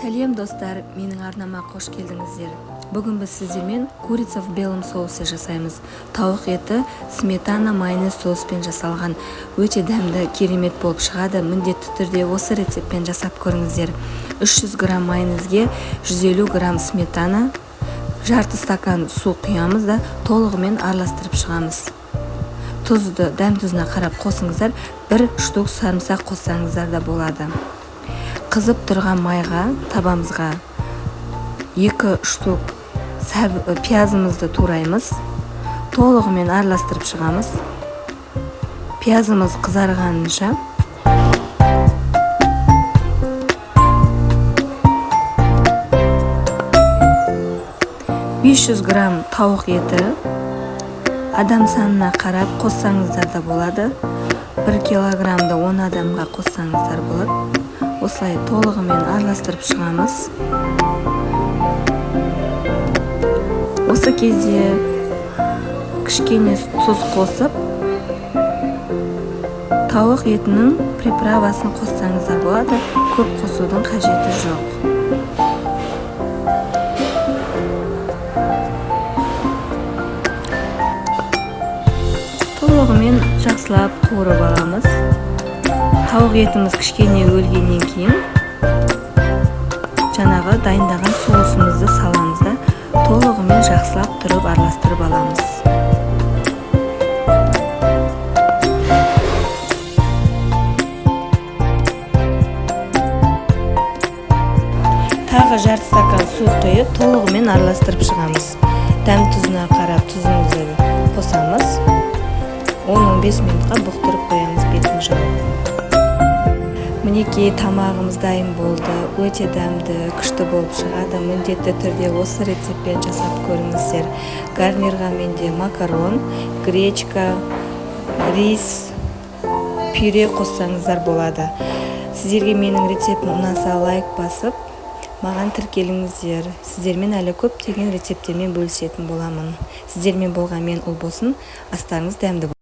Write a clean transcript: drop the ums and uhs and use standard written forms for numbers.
Сәлем достар, менің арнама қош келдіңіздер. Бүгін біз сіздермен курица в белом соусе жасаймыз. Тауық еті сметана майонез соуспен жасалған. Өте дәмді, керемет болып шығады. Міндетті түрде осы рецептпен жасап көріңіздер. 300 грамм майонезге 150 грамм сметана, жарты стакан су құямыз да толығымен араластырып шығамыз. Тұзды дәм тұзына қарап қосыңыздар, 1 штук сарымсақ қоссаңыздар да болады. Қызып тұрған майға, табамызға 2 штук пиязымызды тураймыз. Толығымен араластырып шығамыз. Пиязымыз қызарғанынша 500 грамм тауық еті, адам санына қарап қоссаңыздар да болады. 1 килограммды 10 адамға қоссаңыздар болады. Осылай толығымен араластырып шығамыз. Осы кезде кішкене тұз қосып, тауық етінің приправасын қоссаңыздар болады. Көп қосудың қажеті жоқ. Толығымен жақсылап қуырып аламыз. Тауық етіміз кішкене өлгеннен кейін жаңағы дайындаған соусымызды саламыз да толығымен жақсылап тұрып араластырып аламыз. Тағы жарты стакан су құйып толығымен араластырып шығамыз. Дәм тұзына қарап тұзымызды қосамыз. 10-15 минутқа бұқтырып қоямыз бетін жауып. Мінекей тамағымыз дайын болды. Өте дәмді, күшті болып шығады. Міндетті түрде осы рецептпен жасап көріңіздер. Гарнирға менде макарон, гречка, рис, пюре қоссаңыздар болады. Сіздерге менің рецептім ұнаса лайк басып, маған тіркеліңіздер. Сіздермен әлі көптеген рецептермен бөлісетін боламын. Сіздермен болған мен Ұлбосын. Астарыңыз дәмді болсын.